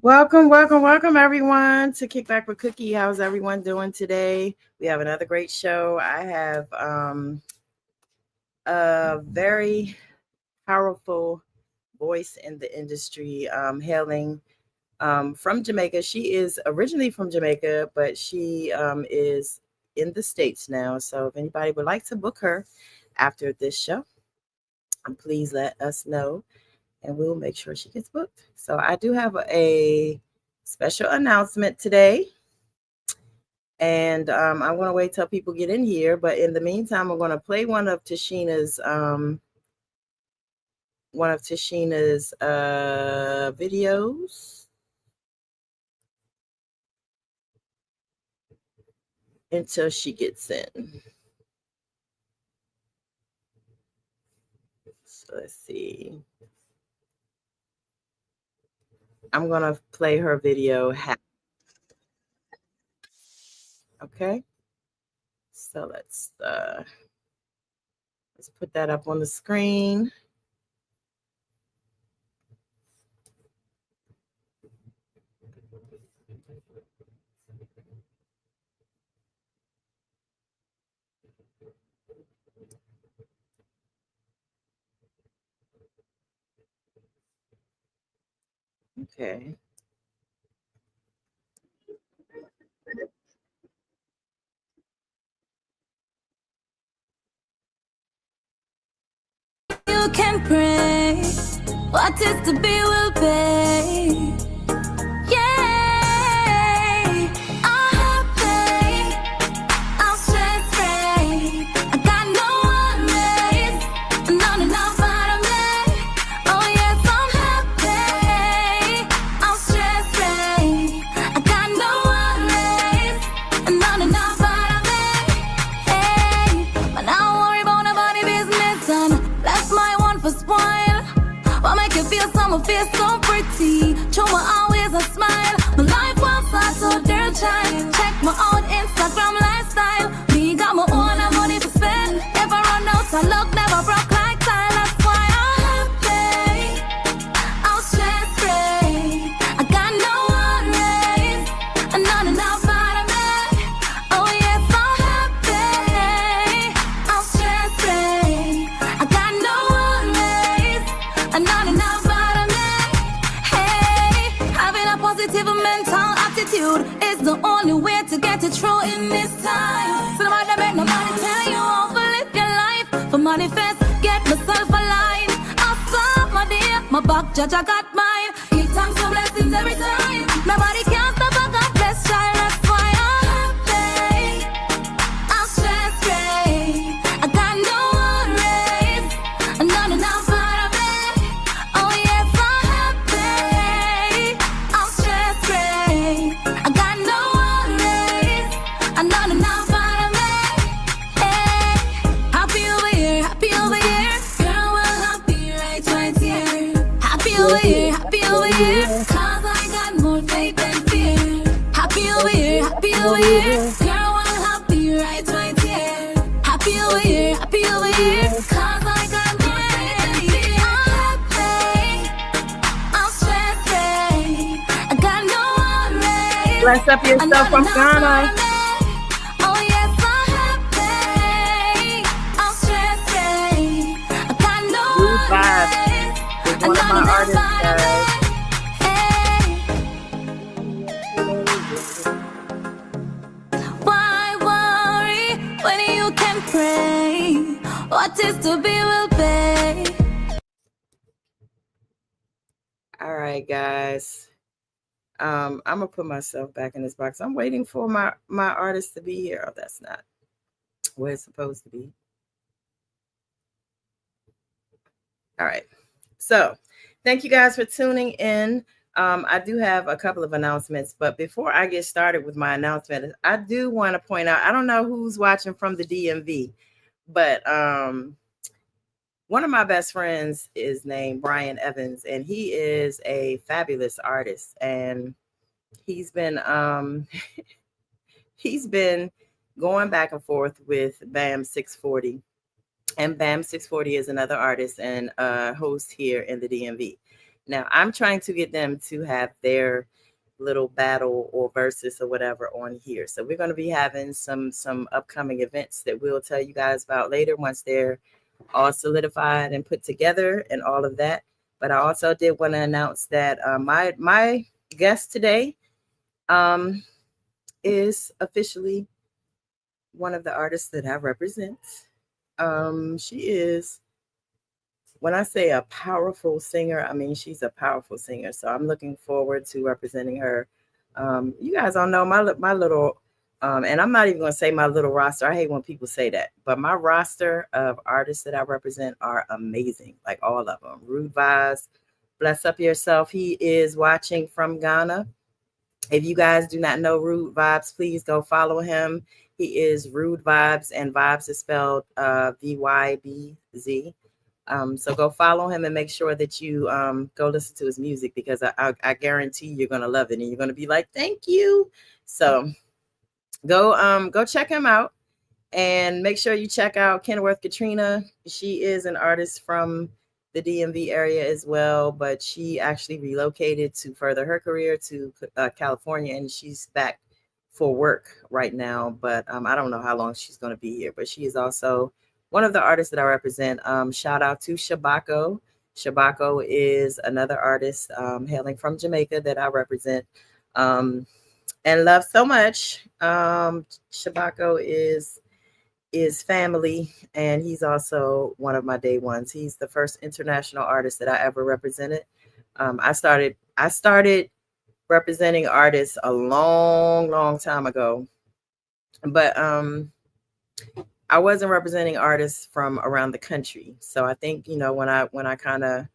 Welcome, everyone, to Kick Back with Cookie. How's everyone doing today? We have another great show. I have a very powerful voice in the industry, hailing from Jamaica. She is originally from Jamaica, but she is in the States now. So if anybody would like to book her after this show, please let us know and we'll make sure she gets booked. So I do have a special announcement today. And I'm going to wait till people get in here. But in the meantime, I'm going to play one of Tashina's videos until she gets in. So let's see. I'm going to play her video. Okay. So let's put that up on the screen. Okay. You can pray. What is to be will be. Yeah, I'm happy. I'm stress free. I got no worries. None enough out of me. Oh yes, I'm happy. I'm stress free. I got no worries. None enough out of me. Hey, but I don't worry about nobody business and left my one for spoil. What make you feel someone feel so pretty? Show me always a smile. My life was not so dirt child. Check my own Instagram lifestyle. Me got my own and money to spend. Never run out of luck, never broke like tile. That's why I'm happy. I'm stress free. I got no worries. And none enough out of me. Oh yes, I'm happy. I'm stress free. I got no worries. And none enough out of me. Hey, having a positive mental attitude is the only way to get it through in this time. So nobody make nobody tell you how to live your life. For manifest, get myself aligned. I saw my dear, my back judge, I got mine. Give thanks for blessings every time. Nobody can stop a God bless child. That's why I'm happy. I'm stress free. I got no worries. And none enough out of me. Oh yes, I'm happy. I'm stress free. I got no worries. And none enough out of me. Hey, happy over here, happy over here. Girl, well, happy right here. Happy over here, happy over here. Cause I got more faith than fear. Happy over here, happy over here. Girl, well, happy right here. Happy over here, happy over here. Cause I got more faith than fear. I'm happy. I'm stress free. I got no worries. Bless up yourself from Ghana. Oh yes, I'm happy. I'm stress free. I got no Blue Vibe worries. is one of my artists, guys. Why worry when you can pray? What is to be will be. All right, guys. I'm gonna put myself back in this box. I'm waiting for my artist to be here. Oh, that's not where it's supposed to be. All right. So thank you guys for tuning in. I do have a couple of announcements, but before I get started with my announcement, I do want to point out, I don't know who's watching from the DMV, but one of my best friends is named Brian Evans, and he is a fabulous artist. And he's been he's been going back and forth with BAM 640. And BAM 640 is another artist and host here in the DMV. Now I'm trying to get them to have their little battle or versus or whatever on here. So we're going to be having some upcoming events that we'll tell you guys about later once they're all solidified and put together and all of that. But I also did want to announce that my guest today um, is officially one of the artists that I represent. She is, when I say a powerful singer, I mean she's a powerful singer. So I'm looking forward to representing her. You guys all know my little, and I'm not even going to say my little roster. I hate when people say that, but my roster of artists that I represent are amazing, like all of them. Rude Vibes, bless up yourself. He is watching from Ghana. If you guys do not know Rude Vibes, please go follow him. He is Rude Vibes, and Vibes is spelled VYBZ. So go follow him and make sure that you go listen to his music because I guarantee you're gonna love it and you're gonna be like, thank you. So go check him out and make sure you check out Kenworth Katrina. She is an artist from the DMV area as well, but she actually relocated to further her career to California, and she's back for work right now. But I don't know how long she's going to be here. But she is also one of the artists that I represent. Shout out to Shabako. Shabako is another artist hailing from Jamaica that I represent and love so much. Shabako is family, and he's also one of my day ones. He's the first international artist that I ever represented. I started representing artists a long time ago, but I wasn't representing artists from around the country. So I think when I kind of,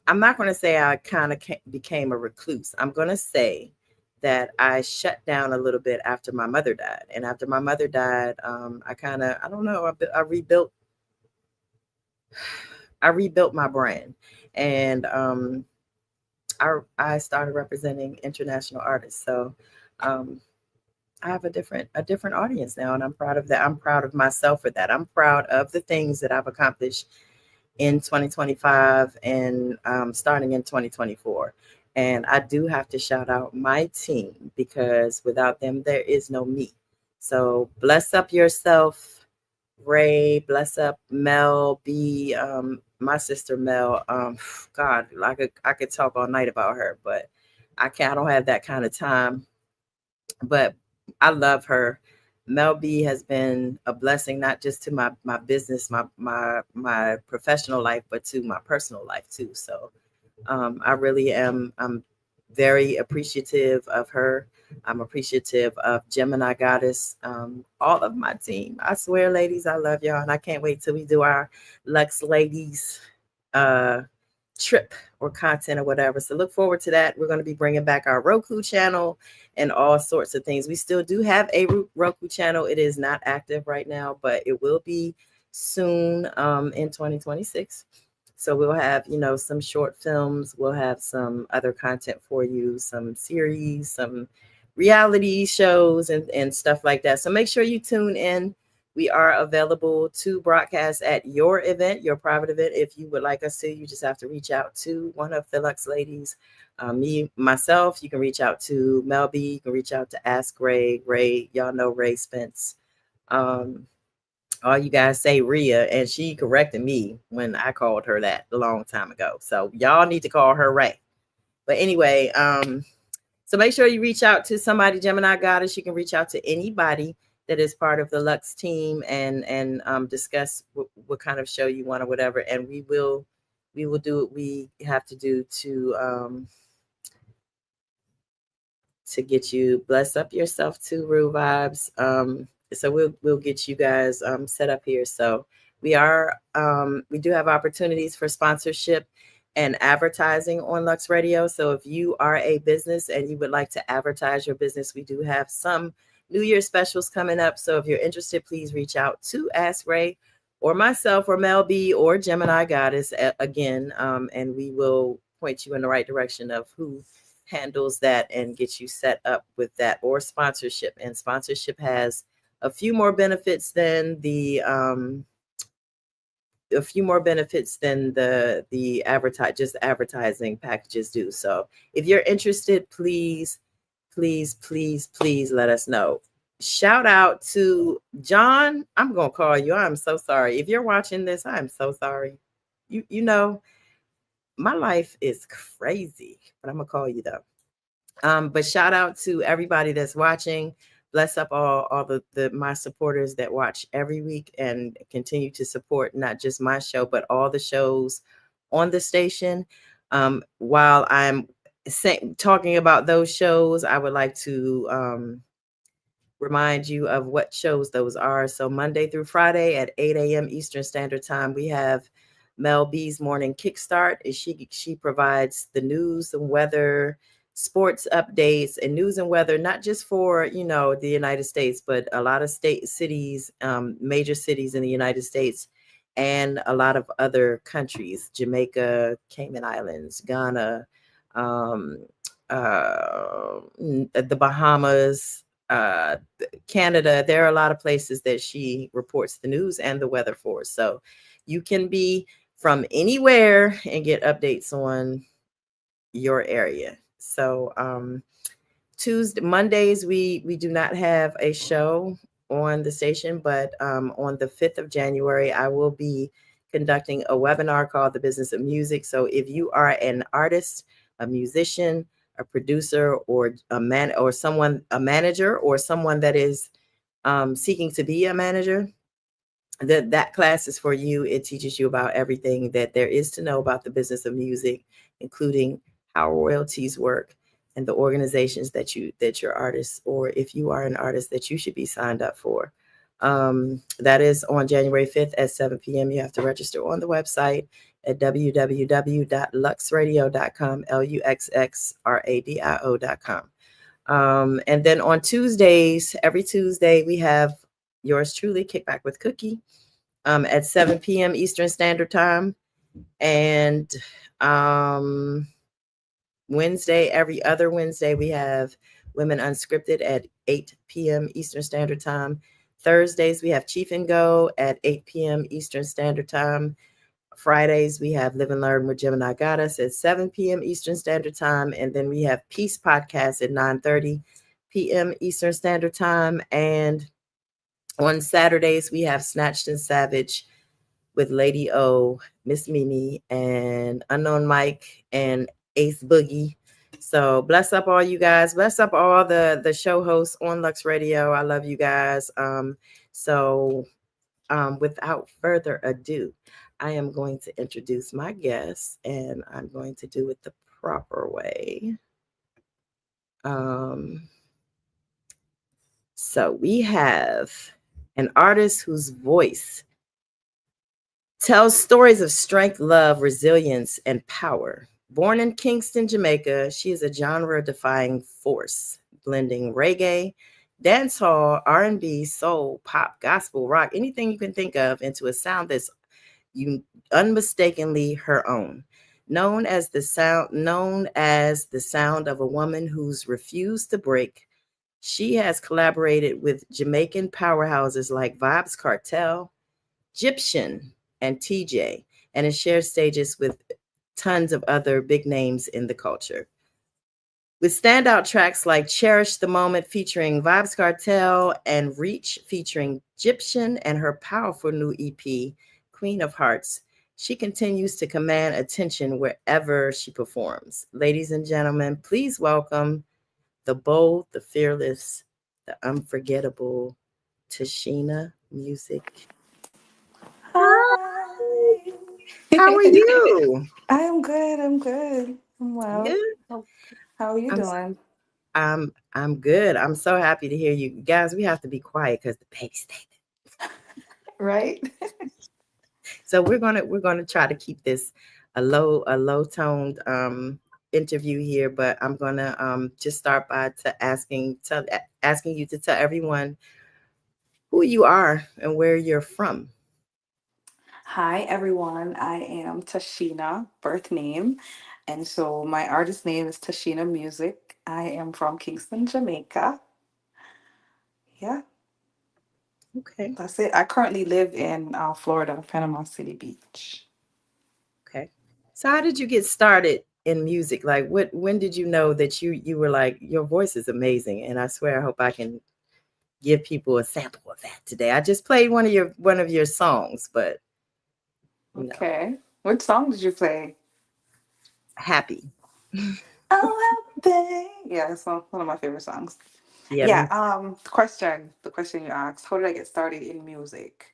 I'm not going to say I kind of became a recluse. I'm going to say that I shut down a little bit after my mother died. And after my mother died, I don't know, I rebuilt my brand, and I started representing international artists. So um, I have a different audience now, and I'm proud of that. I'm proud of myself for that. I'm proud of the things that I've accomplished in 2025 and starting in 2024. And I do have to shout out my team because without them, there is no me. So bless up yourself, Ray. Bless up Mel B. My sister Mel. God, I could talk all night about her, but I can't. I don't have that kind of time. But I love her. Mel B has been a blessing not just to my business, my professional life, but to my personal life too. So I really am. I'm very appreciative of her. I'm appreciative of Gemini Goddess, all of my team. I swear, ladies, I love y'all, and I can't wait till we do our Lux Ladies uh, trip or content or whatever. So look forward to that. We're going to be bringing back our Roku channel and all sorts of things. We still do have a Roku channel. It is not active right now, but it will be soon in 2026. So we'll have, some short films. We'll have some other content for you, some series, some reality shows and stuff like that. So make sure you tune in. We are available to broadcast at your event, your private event. If you would like us to, you just have to reach out to one of the Lux ladies. Me, myself, you can reach out to Mel B. You can reach out to Ask Ray. Ray, y'all know Ray Spence. All you guys say Rhea, and she corrected me when I called her that a long time ago. So y'all need to call her Ray. But anyway, so make sure you reach out to somebody, Gemini Goddess. You can reach out to anybody that is part of the Lux team and discuss what kind of show you want or whatever. And we will do what we have to do to get you bless up yourself to Rue Vibes. So we'll get you guys set up here. So we do have opportunities for sponsorship and advertising on Lux Radio. So if you are a business and you would like to advertise your business, we do have some New Year specials coming up. So if you're interested, please reach out to Ask Ray or myself or Mel B or Gemini Goddess again, and we will point you in the right direction of who handles that and get you set up with that or sponsorship. And sponsorship has a few more benefits than a few more benefits than the advertise just advertising packages do. So if you're interested, please, please, please, please let us know. Shout out to John. I'm gonna call you. I'm so sorry. If you're watching this, I'm so sorry. You know, my life is crazy, but I'm gonna call you though. But shout out to everybody that's watching. Bless up all the my supporters that watch every week and continue to support not just my show but all the shows on the station. While I'm talking about those shows, I would like to remind you of what shows those are. So Monday through Friday at 8 a.m. Eastern Standard Time, we have Mel B's Morning Kickstart. She provides the news and weather, sports updates, and news and weather, not just for the United States, but a lot of state cities, major cities in the United States, and a lot of other countries: Jamaica, Cayman Islands, Ghana, um, the Bahamas, Canada. There are a lot of places that she reports the news and the weather for. So you can be from anywhere and get updates on your area. So Mondays we do not have a show on the station, but on the 5th of January I will be conducting a webinar called The Business of Music. So if you are an artist, a musician, a producer, or a manager, or someone that is seeking to be a manager, that class is for you. It teaches you about everything that there is to know about the business of music, including how royalties work and the organizations that your artists, or if you are an artist, that you should be signed up for. That is on January 5th at 7 p.m. You have to register on the website at www.luxradio.com, luxxradio.com. And then on Tuesdays, every Tuesday, we have yours truly, Kickback with Cookie, at 7 p.m. Eastern Standard Time. And every other Wednesday, we have Women Unscripted at 8 p.m. Eastern Standard Time. Thursdays, we have Chief and Go at 8 p.m. Eastern Standard Time. Fridays, we have Live and Learn with Gemini Goddess at 7 p.m. Eastern Standard Time. And then we have Peace Podcast at 9:30 p.m. Eastern Standard Time. And on Saturdays, we have Snatched and Savage with Lady O, Miss Mimi, and Unknown Mike, and Ace Boogie. So bless up all you guys. Bless up all the show hosts on Lux Radio. I love you guys. Without further ado, I am going to introduce my guests, and I'm going to do it the proper way. So we have an artist whose voice tells stories of strength, love, resilience, and power. Born in Kingston, Jamaica, she is a genre-defying force, blending reggae, dancehall, R&B, soul, pop, gospel, rock, anything you can think of into a sound that's unmistakably her own. Known as the sound of a woman who's refused to break, she has collaborated with Jamaican powerhouses like Vibes Cartel, Egyptian, and TJ, and has shared stages with tons of other big names in the culture. With standout tracks like Cherish the Moment featuring Vibes Cartel and Reach featuring Egyptian, and her powerful new EP, Queen of Hearts, she continues to command attention wherever she performs. Ladies and gentlemen, please welcome the bold, the fearless, the unforgettable Tashina Muzik. Hi. How are you? I'm good. I'm good. I'm well. Good. How are you I'm doing? I'm good. I'm so happy to hear you guys. We have to be quiet because the baby's stay. Right? So we're gonna try to keep this a low toned interview here, but I'm gonna just start by asking you to tell everyone who you are and where you're from. Hi, everyone. I am Tashina, birth name. And so my artist name is Tashina Muzik. I am from Kingston, Jamaica. Yeah. Okay. That's it. I currently live in Florida, Panama City Beach. Okay. So how did you get started in music? Like when did you know that you were like your voice is amazing and I swear I hope I can give people a sample of that today. I just played one of your songs, but you know, Okay. What song did you play? happy. Oh, happy. Yeah, it's one of my favorite songs. Yeah, Yeah, me. the question you asked, how did I get started in music?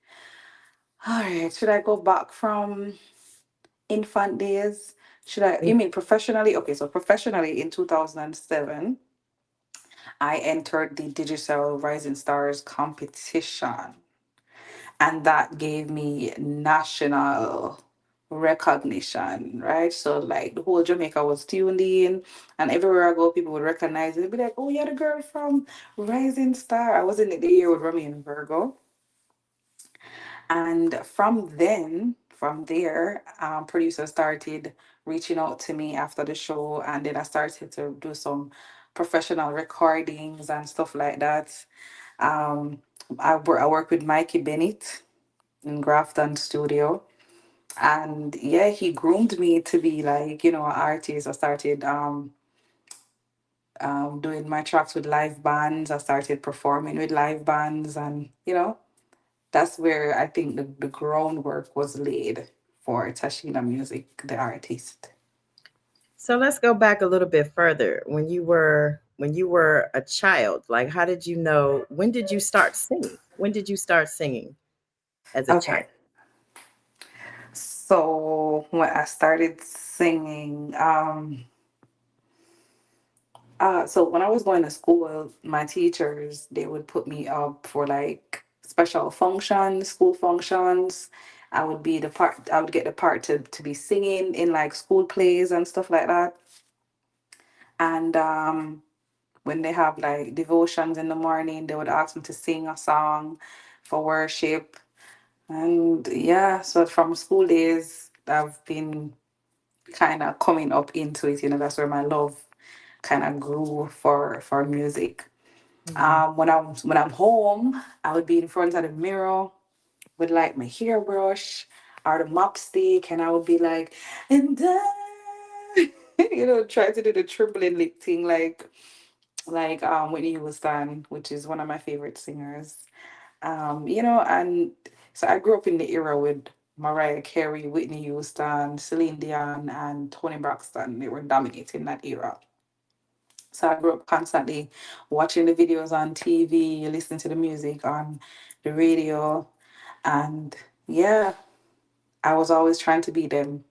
All right, should I go back from infant days? You mean professionally? Okay, so professionally in 2007, I entered the Digital Rising Stars competition, and that gave me national recognition, right? So like the whole Jamaica was tuned in, and everywhere I go, people would recognize it. They'd be like, "Oh, you're the girl from Rising Star." I was in the year with Remy and Virgo, and from there, producers started reaching out to me after the show, and then I started to do some professional recordings and stuff like that. Um, I work with Mikey Bennett in Grafton Studio. And yeah, he groomed me to be like, an artist. I started doing my tracks with live bands. I started performing with live bands. And, that's where I think the groundwork was laid for Tashina Music, the artist. So let's go back a little bit further. When you were a child, like how did you know when did you start singing? When did you start singing as a child? Okay. So when I started singing, so when I was going to school, my teachers they would put me up for like special functions, school functions. I would get the part to be singing in like school plays and stuff like that. And when they have like devotions in the morning, they would ask me to sing a song for worship. And yeah, so from school days, I've been kind of coming up into it. That's where my love kind of grew for music. Mhm. When I'm home, I would be in front of the mirror with like my hairbrush or the mop stick, and I would be like, and try to do the tripling lip thing, like Whitney Houston, which is one of my favorite singers. And so I grew up in the era with Mariah Carey, Whitney Houston, Celine Dion, and Toni Braxton. They were dominating that era. So I grew up constantly watching the videos on TV, listening to the music on the radio, and yeah, I was always trying to be them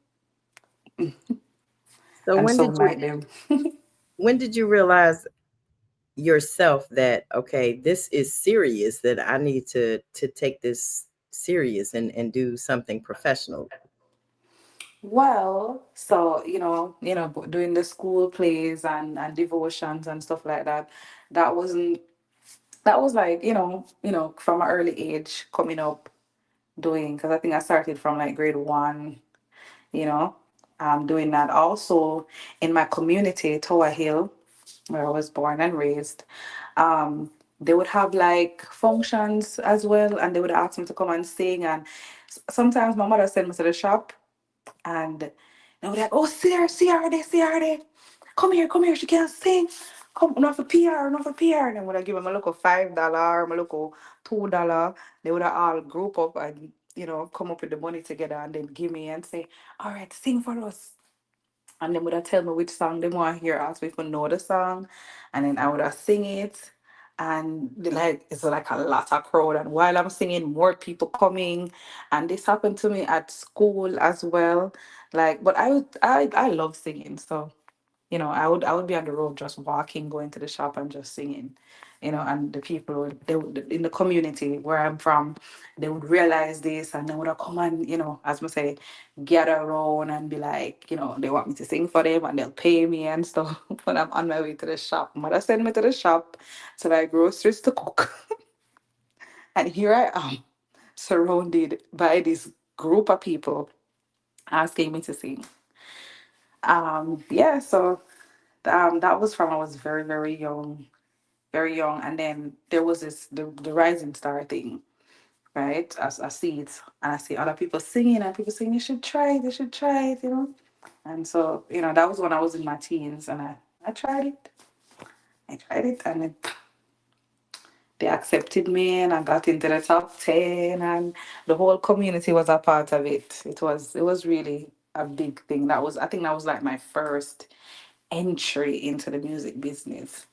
So and when did sound you like them. when did you realize yourself that okay, this is serious that I need to take this serious and do something professional? Well, so doing the school plays and devotions and stuff like that. That wasn't that was like from an early age coming up doing because I think I started from like grade one. You know, doing that also in my community, Tower Hill, where I was born and raised. Um, they would have like functions as well, and they would ask me to come and sing. And sometimes my mother sent me to the shop and they would like, oh, see her there. Come here, she can't sing. Come, not for PR, not for PR. And then would I give them a little $5, my little $2. They would have all group up and, come up with the money together and then give me and say, all right, sing for us. And then would have tell me which song they want to hear, ask me if I know the song. And then I would have sing it. And it's like a lot of crowd. And while I'm singing, more people coming. And this happened to me at school as well. But I love singing. So I would be on the road just walking, going to the shop and just singing, and the people in the community where I'm from, they would realize this and they would have come and, as I say, gather around and be like, they want me to sing for them and they'll pay me and stuff when I'm on my way to the shop. Mother send me to the shop to buy groceries to cook. And here I am, surrounded by this group of people asking me to sing. Yeah, so that was from I was very, very young, very young. And then there was the rising star thing. right? I see it, and I see other people singing, and people saying, you should try it, you should try it, you know. And so, you know, that was when I was in my teens, and I tried it. I tried it, and they accepted me, and I got into the top 10, and the whole community was a part of it. It was really a big thing. I think that was like my first entry into the music business.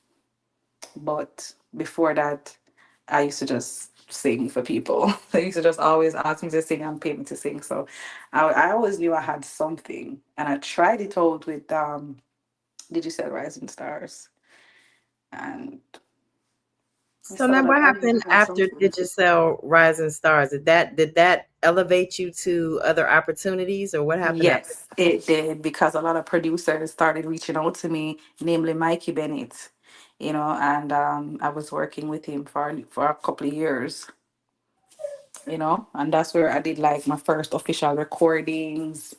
But before that, I used to just sing for people. They used to just always ask me to sing and pay me to sing. So I always knew I had something. And I tried it out with Digital Rising Stars. And I So saw now, that what I really happened had after something. Digicel Rising Stars? Did that elevate you to other opportunities, or what happened after? Yes, it did, because a lot of producers started reaching out to me, namely Mikey Bennett, you know, and I was working with him for a couple of years, you know, and that's where I did like my first official recordings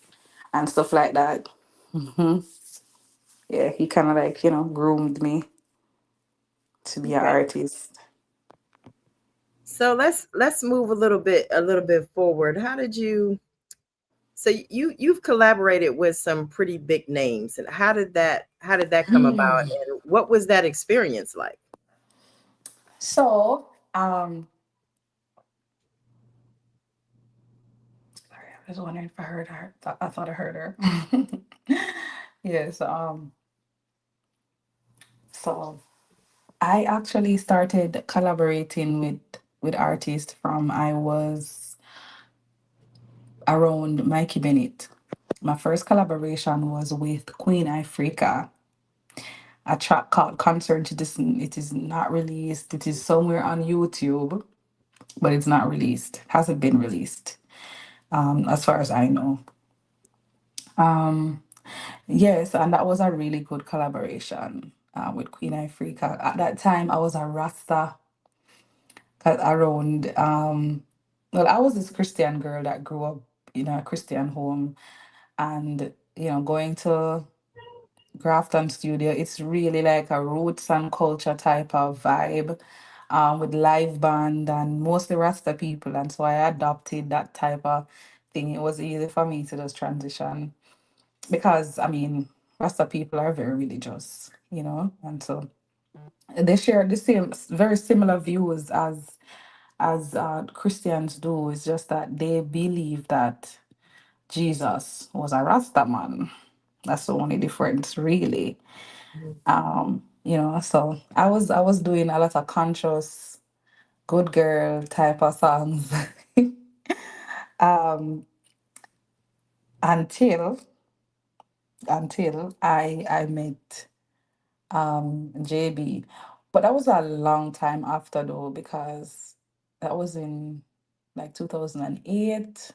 and stuff like that. Hmm. Yeah, he kind of like, you know, groomed me to be an Okay. artist. So let's move a little bit forward. How did you? So you've collaborated with some pretty big names, and how did that come about, and what was that experience like? So, sorry, I was wondering if I heard her. I thought I heard her. Yes. So I actually started collaborating with artists from I was around Mikey Bennett. My first collaboration was with Queen Africa. A track called Concert. It is not released. It is somewhere on YouTube, but it's not released. Hasn't been released, as far as I know. Yes, and that was a really good collaboration with Queen Africa. At that time, I was a Rasta around. Well, I was this Christian girl that grew up in a Christian home, and going to Grafton Studio, it's really like a roots and culture type of vibe, with live band and mostly Rasta people, and so I adopted that type of thing. It was easy for me to just transition because I mean, Rasta people are very religious, and so they share the same, very similar views as Christians do. It's just that they believe that Jesus was a Rasta man. That's the only difference, really. So I was doing a lot of conscious, good girl type of songs until I met J.A.B. But that was a long time after though, because that was in like 2008,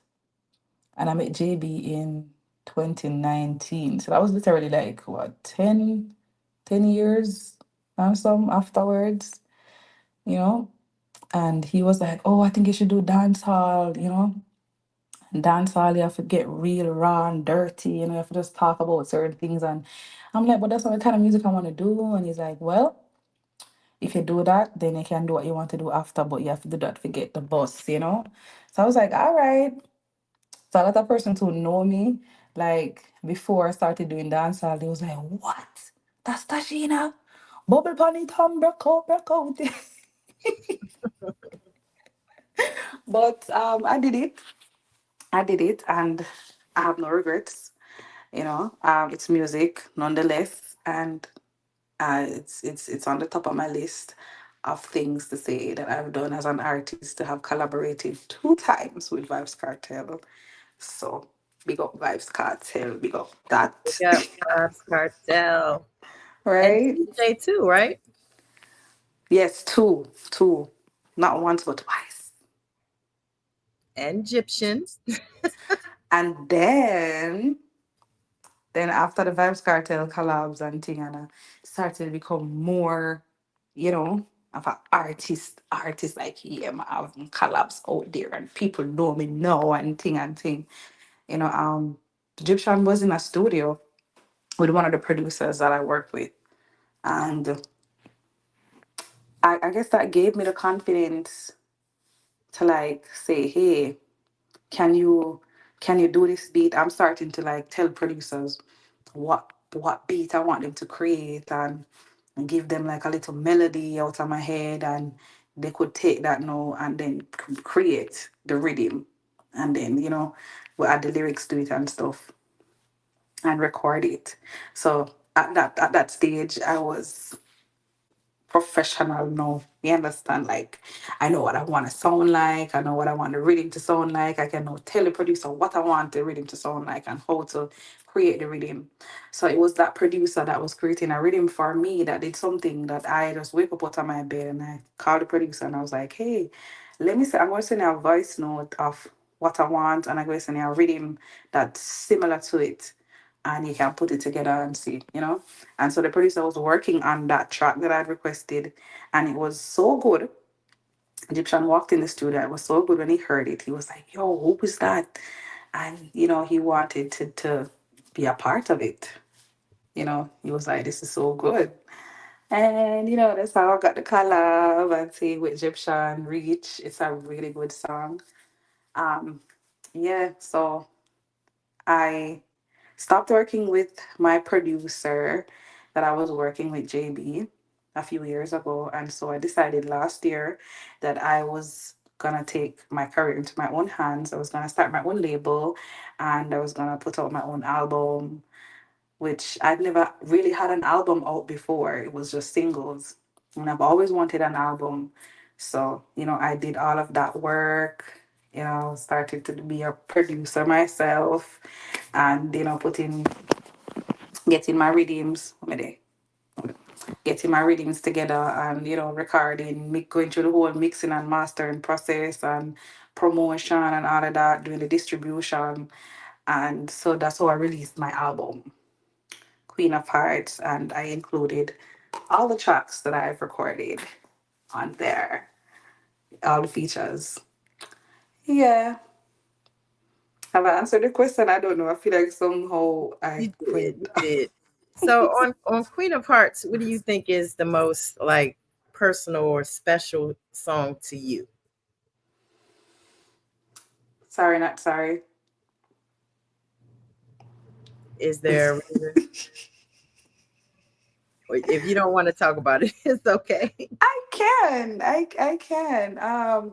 and I met J.A.B. in 2019. So that was literally like what, 10 years and some afterwards, you know? And he was like, "Oh, I think you should do dance hall, And dance hall, you have to get real raw and dirty, you have to just talk about certain things." And I'm like, "But that's not the kind of music I want to do." And he's like, "Well, if you do that, then you can do what you want to do after, but you have to do that to get the bus." So I was like, all right. So a lot of persons who know me, like before I started doing dancehall, they was like, "What? That's Tashina? Bubble bunny thumb, break out, break out." But I did it. I did it, and I have no regrets. It's music nonetheless, and it's on the top of my list of things to say that I've done as an artist, to have collaborated 2 times with Vibes Cartel. So big up Vibes Cartel, big up that. Big up Vibes Cartel and Right? TJ too, right? Yes, two, not once but twice. And Egyptian. And then after the Vibes Cartel collabs and thing, and I started to become more, of an artist like, yeah, I have collabs out there and people know me now and thing and thing. Egyptian was in a studio with one of the producers that I worked with. And I guess that gave me the confidence to like say, hey, can you can you do this beat? I'm starting to like tell producers what beat I want them to create, and give them like a little melody out of my head, and they could take that now and then create the rhythm, and then we add the lyrics to it and stuff, and record it. So at that stage I was professional now. You understand? Like, I know what I want to sound like. I know what I want the rhythm to sound like. I can now tell the producer what I want the rhythm to sound like and how to create the rhythm. So it was that producer that was creating a rhythm for me that did something that I just wake up out of my bed and I called the producer and I was like, hey, let me say, I'm going to send you a voice note of what I want, and I'm going to send you a rhythm that's similar to it, and you can put it together and see. And so the producer was working on that track that I'd requested, and it was so good. Egyptian walked in the studio. It was so good when he heard it. He was like, "Yo, who was that?" And he wanted to be a part of it. He was like, "This is so good." And that's how I got the collab and see with Egyptian Reach. It's a really good song. Um, yeah, so I stopped working with my producer that I was working with, J.A.B, a few years ago. And so I decided last year that I was gonna take my career into my own hands. I was gonna start my own label, and I was gonna put out my own album, which I'd never really had an album out before. It was just singles. And I've always wanted an album. So, I did all of that work, started to be a producer myself, and putting getting my rhythms getting my rhythms together, and recording, going through the whole mixing and mastering process and promotion and all of that, doing the distribution. And so that's how I released my album, Queen of Hearts, and I included all the tracks that I've recorded on there, all the features. Yeah. Have I answered the question? I don't know. I feel like somehow I You did, went. you did. So on Queen of Hearts, what do you think is the most like personal or special song to you? Sorry, not sorry. Is there a reason? Or if you don't want to talk about it, it's okay. I can. I can.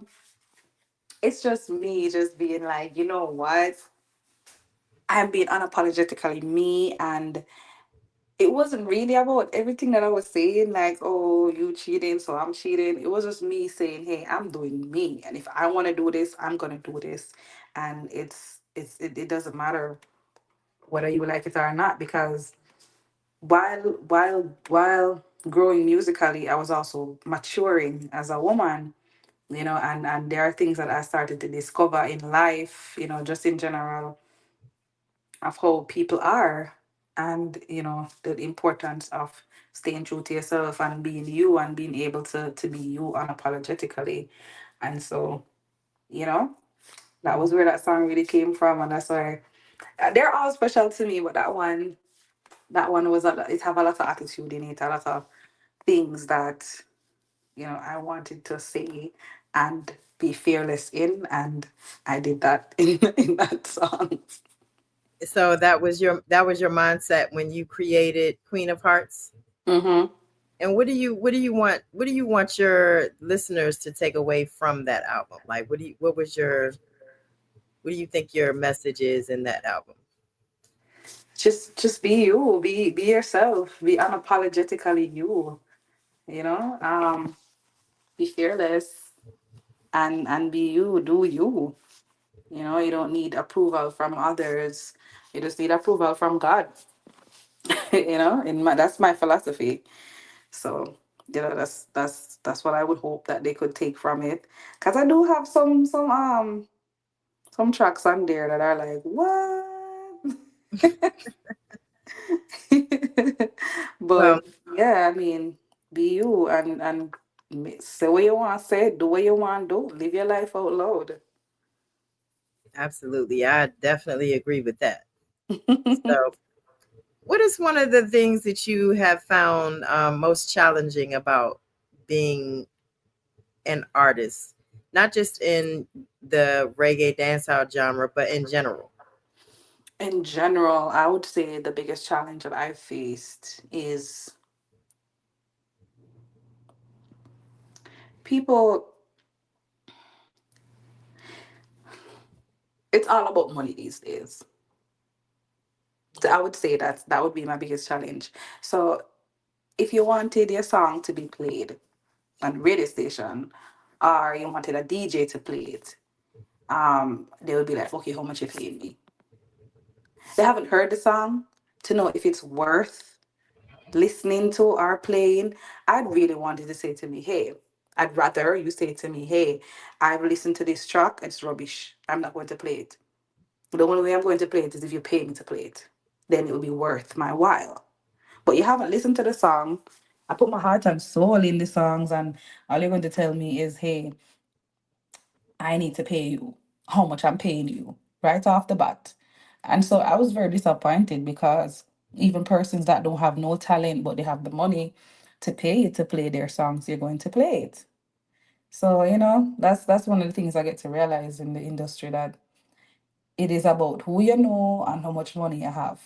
It's just me just being like, you know what? I'm being unapologetically me, and it wasn't really about everything that I was saying, like, oh, you cheating, so I'm cheating. It was just me saying, hey, I'm doing me. And if I want to do this, I'm gonna do this. And it doesn't matter whether you like it or not, because while growing musically, I was also maturing as a woman, and there are things that I started to discover in life, just in general, of how people are, and the importance of staying true to yourself and being you and being able to be you unapologetically. And so, you know that was where that song really came from, and that's why they're all special to me. But that one was it have a lot of attitude in it, a lot of things that I wanted to say and be fearless in, and I did that in that song. So that was your mindset when you created Queen of Hearts. Mm-hmm. And what do you want your listeners to take away from that album? Like what do you think your message is in that album? Just be you, be yourself, be unapologetically you. Be fearless, and be you, do you. You don't need approval from others. You just need approval from God. That's my philosophy. So, that's what I would hope that they could take from it. Cause I do have some tracks on there that are like, what? Well, But yeah, I mean, be you, and say what you want to say, do what you want to do, live your life out loud. absolutely. I definitely agree with that. So, what is one of the things that you have found most challenging about being an artist? not just in the reggae dancehall genre, but in general? In general, I would say the biggest challenge that I've faced is people. It's all about money these days. So I would say that that would be my biggest challenge. So if you wanted your song to be played on radio station, or you wanted a DJ to play it, they would be like, okay, how much you paying me? They haven't heard the song to know if it's worth listening to or playing. I'd really wanted to say to me, hey, I'd rather you say to me, hey, I've listened to this track, it's rubbish. I'm not going to play it. The only way I'm going to play it is if you pay me to play it. Then it will be worth my while. But you haven't listened to the song. I put my heart and soul in the songs, and all you're going to tell me is, hey, I need to pay you how much I'm paying you right off the bat. And so I was very disappointed because even persons that don't have no talent but they have the money to pay you to play their songs, you're going to play it. So, that's one of the things I get to realize in the industry, that it is about who you know and how much money you have.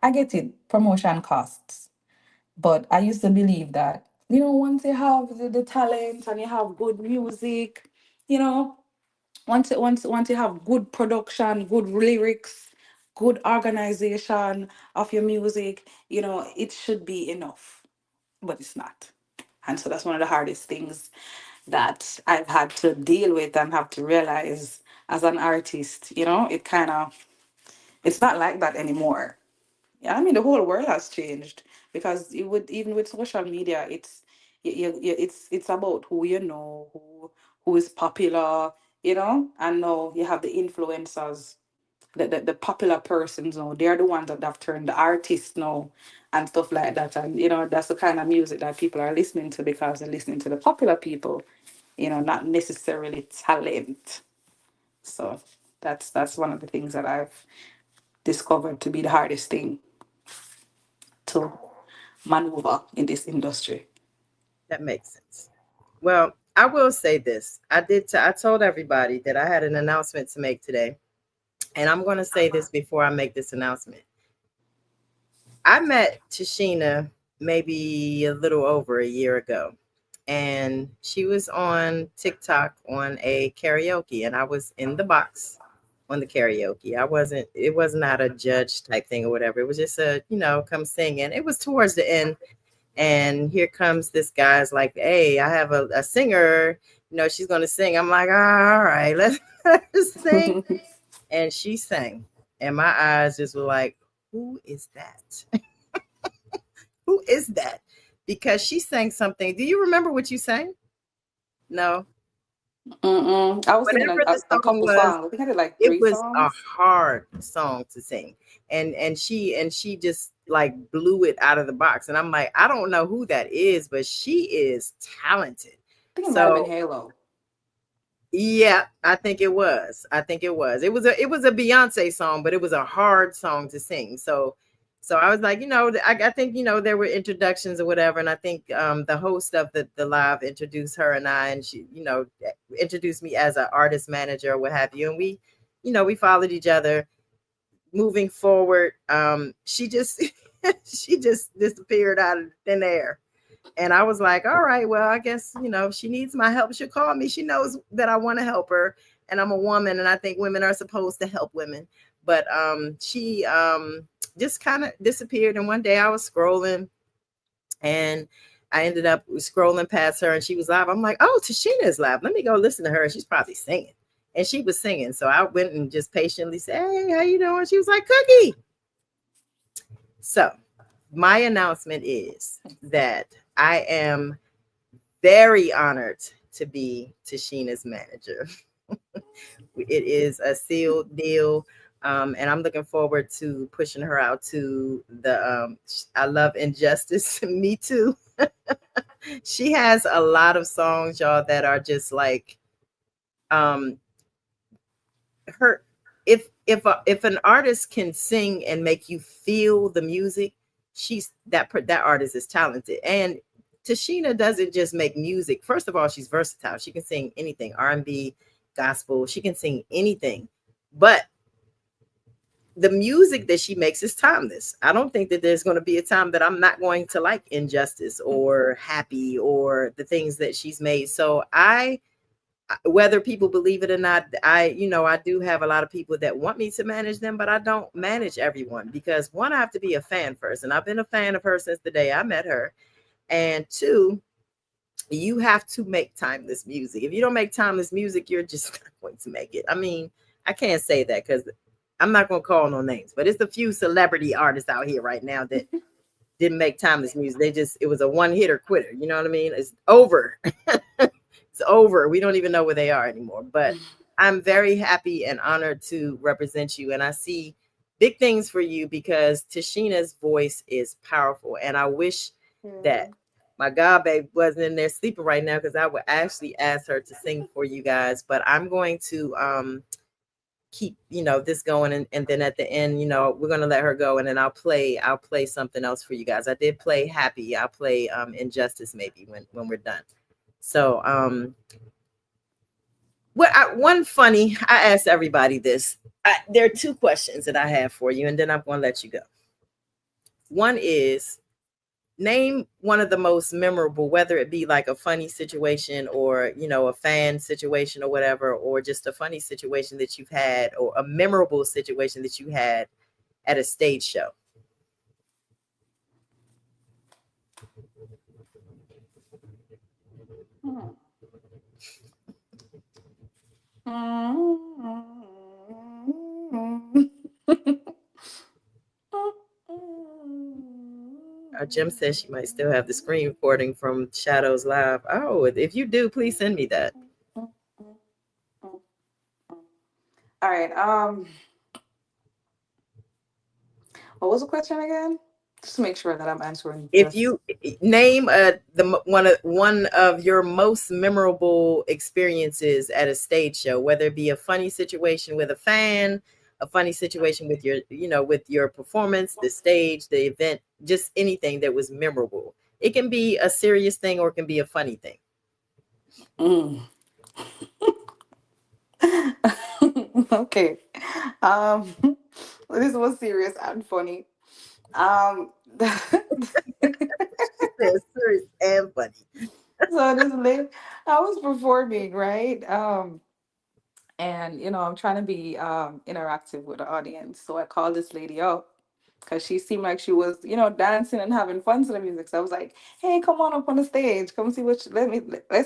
I get it, promotion costs. But I used to believe that, once you have the talent and you have good music, you know, once you have good production, good lyrics, good organization of your music, it should be enough. But it's not. And so that's one of the hardest things that I've had to deal with and have to realize as an artist. It's not like that anymore. Yeah, I mean the whole world has changed because it would even with social media, it's about who you know, who is popular, and now you have the influencers, the popular persons now. They're the ones that have turned the artists now and stuff like that. And that's the kind of music that people are listening to because they're listening to the popular people, not necessarily talent. So that's one of the things that I've discovered to be the hardest thing to maneuver in this industry. That makes sense. Well, I will say this. I told everybody that I had an announcement to make today, and I'm going to say this before I make this announcement. I met Tashina maybe a little over a year ago, and she was on TikTok on a karaoke, and I was in the box on the karaoke. It was not a judge type thing or whatever. It was just come sing. And it was towards the end. And here comes this guy's like, hey, I have a singer, she's going to sing. I'm like, all right, let's sing. And she sang. And my eyes just were like, who is that? Who is that? Because she sang something. Do you remember what you sang? No. Mm-mm. I was singing Whatever the a song couple was, songs. I think I did like it three was a songs. hard song to sing. And she just like blew it out of the box. And I'm like, I don't know who that is, but she is talented. I think it might have been So Halo. yeah, I think it was. I think it was. It was a Beyonce song, but it was a hard song to sing. So I was like, I think there were introductions or whatever, and I think the host of the live introduced her and I, and she introduced me as an artist manager or what have you, and we followed each other. Moving forward, she just she just disappeared out of thin air. And I was like, all right, well, I guess, she needs my help. She'll call me. She knows that I want to help her. And I'm a woman. And I think women are supposed to help women. But she just kind of disappeared. And one day I was scrolling and I ended up scrolling past her and she was live. I'm like, oh, Tashina is live. Let me go listen to her. She's probably singing. And she was singing. So I went and just patiently said, hey, how you doing? She was like, Cookie. So my announcement is that I am very honored to be Tashina's manager. It is a sealed deal. And I'm looking forward to pushing her out to the I love injustice. Me too. She has a lot of songs, y'all, that are just like um her if an artist can sing and make you feel the music, that artist is talented. And Tashina doesn't just make music. First of all, she's versatile. She can sing anything, R&B, gospel. She can sing anything. But the music that she makes is timeless. I don't think that there's going to be a time that I'm not going to like Injustice or Happy or the things that she's made. So whether people believe it or not, I do have a lot of people that want me to manage them, but I don't manage everyone because one, I have to be a fan first. And I've been a fan of her since the day I met her. And two, you have to make timeless music. If you don't make timeless music, you're just not going to make it. I mean, I can't say that because I'm not going to call no names, but it's a few celebrity artists out here right now that didn't make timeless music. It was a one hitter quitter. You know what I mean? It's over. It's over. We don't even know where they are anymore. But I'm very happy and honored to represent you. And I see big things for you because Tashina's voice is powerful. And I wish that my God babe wasn't in there sleeping right now because I would actually ask her to sing for you guys. But I'm going to keep this going, and then at the end we're going to let her go, and then I'll play something else for you guys. I did play Happy. I'll play Injustice maybe when we're done. So one funny, I asked everybody this. There are two questions that I have for you, and then I'm going to let you go. One is, name one of the most memorable, whether it be like a funny situation or a fan situation or whatever, or just a funny situation that you've had, or a memorable situation that you had at a stage show. Jim says she might still have the screen recording from Shadows Live. Oh, if you do, please send me that. All right. What was the question again? Just to make sure that I'm answering If this. you name one of your most memorable experiences at a stage show, whether it be a funny situation with a fan, a funny situation with your performance, the stage, the event, just anything that was memorable. It can be a serious thing or it can be a funny thing. Mm. Okay. Um, this was serious and funny. Um, It's serious and funny. so this lady, I was performing, right? And I'm trying to be interactive with the audience. So I called this lady up because she seemed like she was, dancing and having fun to the music. So I was like, "Hey, come on up on the stage. Come see let's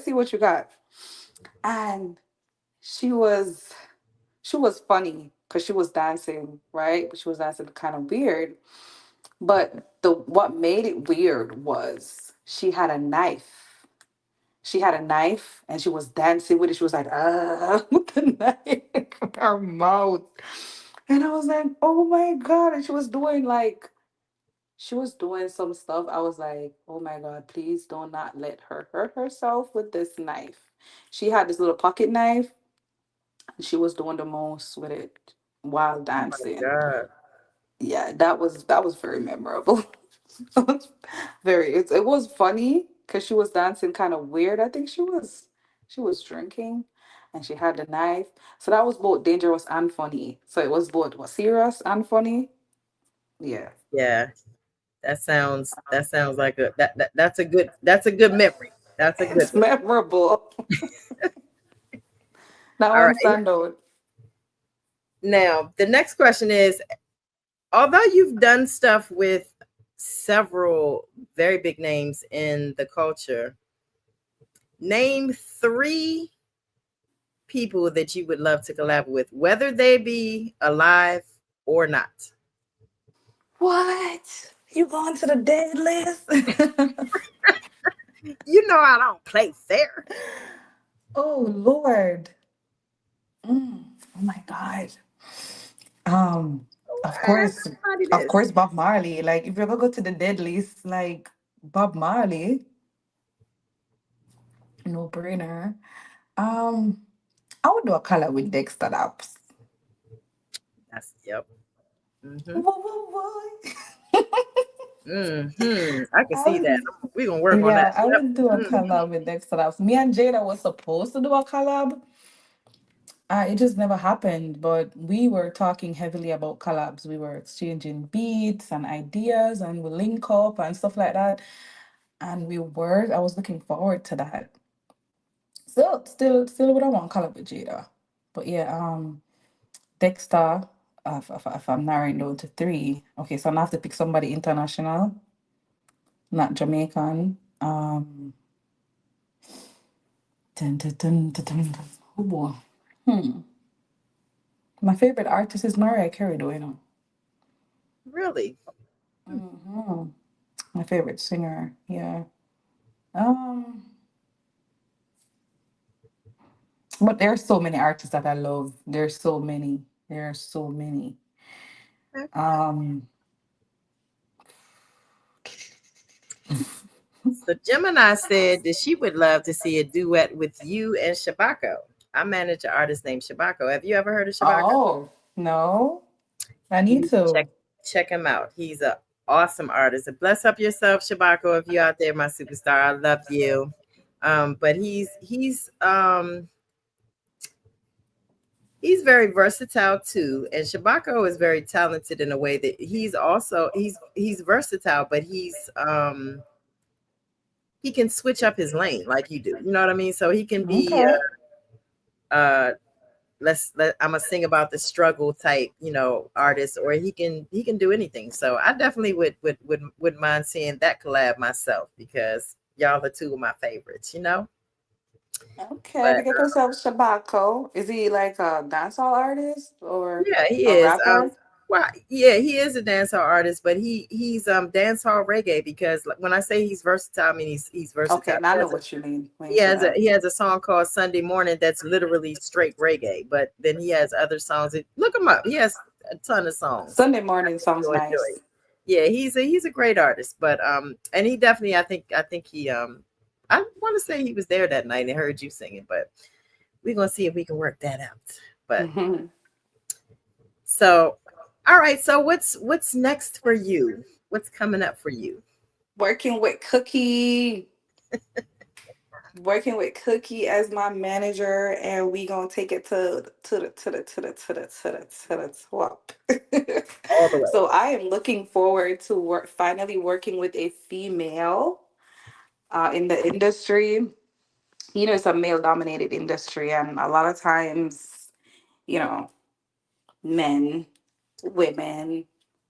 see what you got." And she was she was funny because she was dancing, right? But she was dancing kind of weird. But the what made it weird was she had a knife. She had a knife and she was dancing with it. She was like, with the knife in her mouth. And I was like, oh my God. And she was doing some stuff. I was like, oh my God, please do not let her hurt herself with this knife. She had this little pocket knife and she was doing the most with it while Oh my dancing. God. Yeah, that was very memorable. It was it was funny because she was dancing kind of weird. I think she was drinking and she had the knife. So that was both dangerous and funny. So it was both serious and funny. Yeah. Yeah, that sounds like that's a good memory. That's a good It's one. memorable. That All one right. stand out. Now, the next question is, although you've done stuff with several very big names in the culture, name three people that you would love to collab with, whether they be alive or not. What? You going to the dead list? You know I don't play fair. Oh Lord. Oh my God. Um, of Ask course, somebody this. Bob Marley. Like, if you ever go to the dead list, like Bob Marley, no brainer. Um, I would do a color with Dexter Laps. That's yep. Hmm. Woo, woo, woo. I can I see that. would, We're gonna work on that. yeah, I Yep. would do a Mhm. collab with Dexter Labs. Me and Jada was supposed to do a collab. It just never happened, but we were talking heavily about collabs. We were exchanging beats and ideas, and we link up and stuff like that. And I was looking forward to that. Still would I want collab with Jada. But yeah, Dexter, if I'm narrowing down to three, okay, so I'm gonna have to pick somebody international, not Jamaican. Dun, dun, dun, dun, dun, dun. Oh boy. My favorite artist is Mariah Carey, though, you know. Really? Hmm. My favorite singer, yeah. Um, but there's so many artists that I love. There's so many. There are so many. Okay. Um, So Gemini said that she would love to see a duet with you and Shabako. I manage an artist named Shabako. Have you ever heard of Shabako? oh, no, I You need need to to. check him out. He's a awesome artist. And bless up yourself, Shabako. If you out there, my superstar, I love you. But he's very versatile too. And Shabako is very talented in a way that he's versatile, but he can switch up his lane like you do. You know what I mean? So he can be Okay. uh I'm gonna sing about the struggle type, artist, or he can do anything. So I definitely would mind seeing that collab myself because y'all are two of my favorites. Okay, But to get yourself Shabako. Is he like a dancehall artist or yeah, he a is. rapper? Well, yeah, he is a dancehall artist, but he's dancehall reggae because like, when I say he's versatile, I mean he's Okay, versatile. now I know what you mean when you He say has a that. he has a song called Sunday Morning that's literally straight reggae, but then he has other songs. Look him up. He has a ton of songs. Sunday I morning think sounds you'll enjoy nice. it. Yeah, he's a great artist, but and he definitely I think he I want to say he was there that night and heard you singing, but we're gonna see if we can work that out. But Mhm. so, all right. So what's next for you? What's coming up for you? Working with Cookie, working with Cookie as my manager, and we gonna take it to the top. All the way. So I am looking forward to finally working with a female in the industry. You know, it's a male dominated industry, and a lot of times, you know, men, women,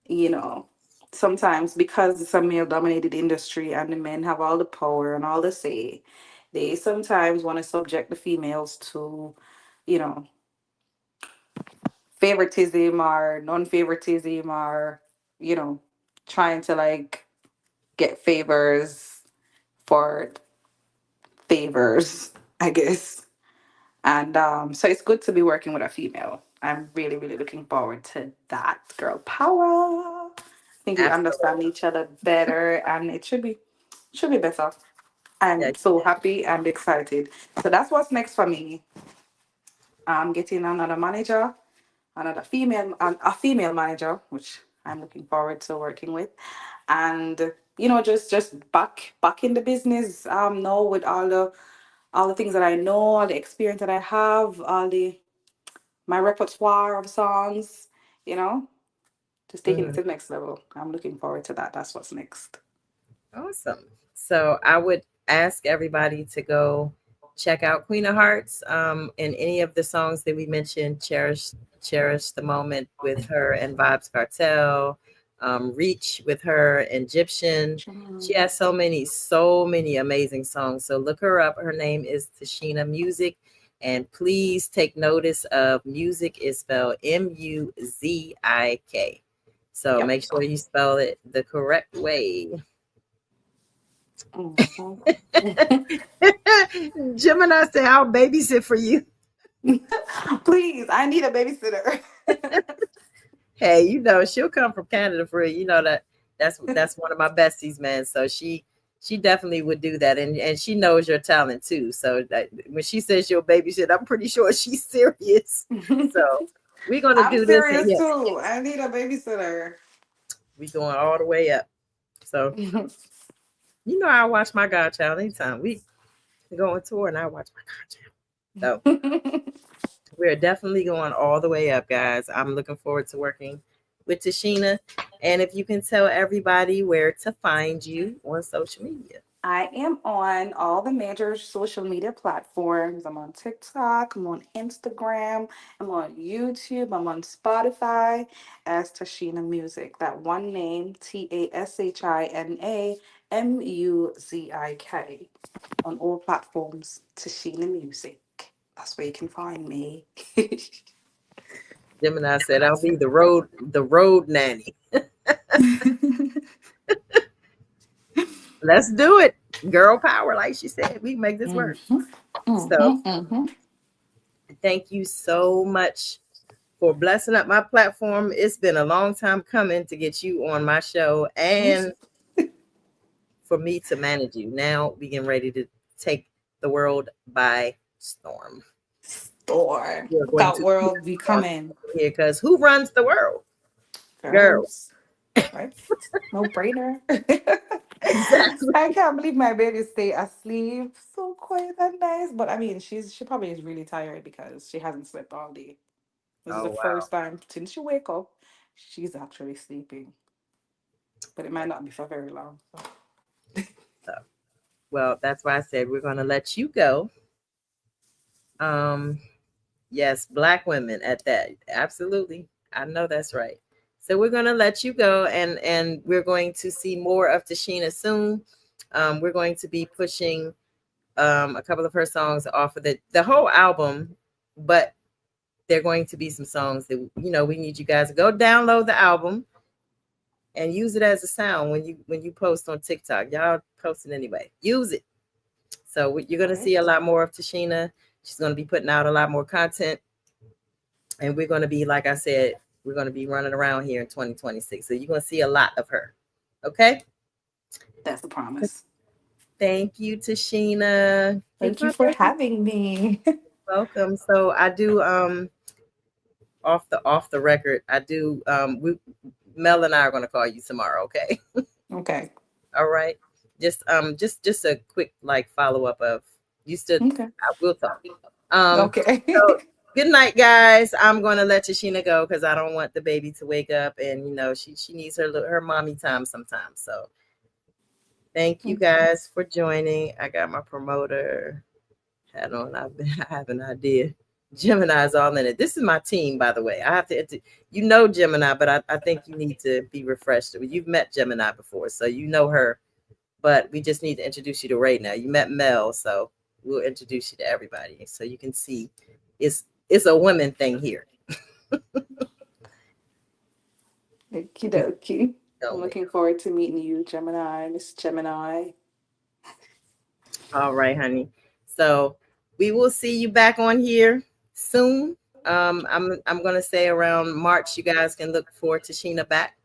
you know, sometimes because it's a male dominated industry and the men have all the power and all the say, they sometimes want to subject the females to, you know, favoritism or non favoritism or, you know, trying to like get for favors, I guess. And so it's good to be working with a female. I'm really, really looking forward to that. Girl power. I think we understand Absolutely. each other better and it should be better. Yeah. I'm so happy and excited. So that's what's next for me. I'm getting another manager, another female and a female manager, which I'm looking forward to working with. And just back in the business now with all the things that I know, all the experience that I have, all the my repertoire of songs, you know, just taking it Mhm. to the next level. I'm looking forward to that. That's what's next. Awesome. So I would ask everybody to go check out Queen of Hearts and any of the songs that we mentioned. Cherish the moment with her and Vibes Cartel. Reach with her, Egyptian. She has so many amazing songs. So look her up. Her name is Tashina Muzik. And please take notice of music is spelled Muzik. So Yep. make sure you spell it the correct way. Mhm. Gemini said, I'll babysit for you. Please, I need a babysitter. Hey, she'll come from Canada for you. You know that's one of my besties, man. So she definitely would do that, and she knows your talent too. So that when she says she'll babysit, I'm pretty sure she's serious. So we're gonna I'm do this, and serious yeah, too. I need a babysitter. we going all the way up. So I watch my godchild anytime we go on tour, and I watch my godchild. So we're definitely going all the way up, guys. I'm looking forward to working with Tashina. And if you can tell everybody where to find you on social media. I am on all the major social media platforms. I'm on TikTok, I'm on Instagram, I'm on YouTube, I'm on Spotify as Tashina Muzik. That one name, TASHINA MUZIK. On all platforms, Tashina Muzik. That's where you can find me. Gemini said, "I'll be the road nanny." Let's do it, girl power. Like she said, we can make this work. Mhm, So mhm, mhm. thank you so much for blessing up my platform. It's been a long time coming to get you on my show and for me to manage you. Now we getting ready to take the world by storm. Storm. We're going That to world be coming. here because who runs the world? Girls. Girls. Right? No brainer. Exactly. I can't believe my baby stay asleep so quiet and nice. But I mean, she probably is really tired because she hasn't slept all day. This is Oh the wow. first time since she wake up, she's actually sleeping. But it might not be for very long. So. So, well, that's why I said we're gonna let you go. Um, yes, black women at that. Absolutely. I know that's right. So we're gonna let you go, and we're going to see more of Tashina soon. We're going to be pushing a couple of her songs off of the whole album, but there are going to be some songs that we need you guys to go download the album and use it as a sound when you post on TikTok. Y'all post it anyway. Use it. So you're going to see a Right? lot more of Tashina. She's going to be putting out a lot more content, and we're going to be, like I said, we're going to be running around here in 2026. So you're going to see a lot of her. Okay. That's the promise. Thank you, Tashina. Kiss Thank my you for baby. having me. Welcome. So I do off the record, I do Mel and I are going to call you tomorrow, okay? Okay. All right. Just a quick like follow up of you still Okay. I will talk. Um Okay. so good night, guys. I'm gonna let Tashina go because I don't want the baby to wake up, and she needs her mommy time sometimes. So thank you Okay. guys for joining. I got my promoter hat on. I have an idea. Gemini's all in it. This is my team, by the way. I have to, Gemini, but I think you need to be refreshed. You've met Gemini before, so you know her, but we just need to introduce you to Ray now. You met Mel, so we'll introduce you to everybody so you can see it's a women thing here. Okie dokie. I'm Only. looking forward to meeting you, Gemini, Miss Gemini. All right, honey. So we will see you back on here soon. I'm gonna say around March. You guys can look for Tashina back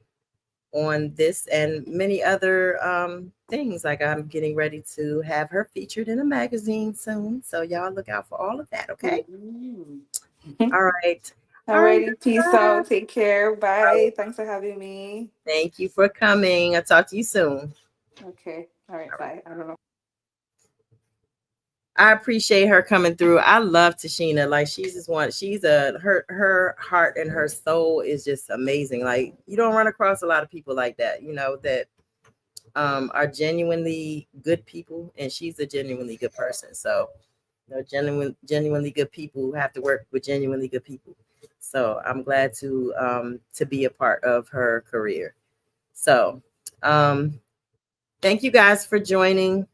on this and many other things. Like I'm getting ready to have her featured in a magazine soon. So y'all look out for all of that. Okay. Ooh. All right. All right. Alrighty, peace Bye. out. Take care. Bye. Thanks for having me. Thank you for coming. I'll talk to you soon. Okay. All right. Bye. I don't know. I appreciate her coming through. I love Tashina. Like she's just one. She's her heart and her soul is just amazing. Like you don't run across a lot of people like that. That are genuinely good people, and she's a genuinely good person. So genuinely good people have to work with genuinely good people. So I'm glad to be a part of her career. So thank you guys for joining.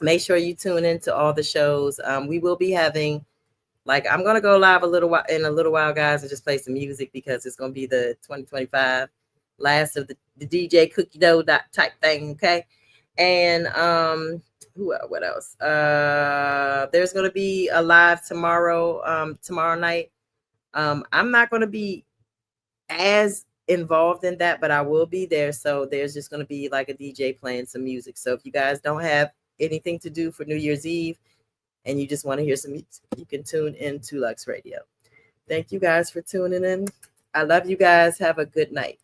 Make sure you tune into all the shows. We will be having, like, I'm gonna go live in a little while, guys, and just play some music because it's gonna be the 2025 last of the DJ cookie dough type thing. Okay. And what else? There's gonna be a live tomorrow night. I'm not gonna be as involved in that, but I will be there. So there's just gonna be like a DJ playing some music. So if you guys don't have anything to do for New Year's Eve and you just want to hear some music, you can tune in to Lux Radio. Thank you guys for tuning in. I love you guys. Have a good night.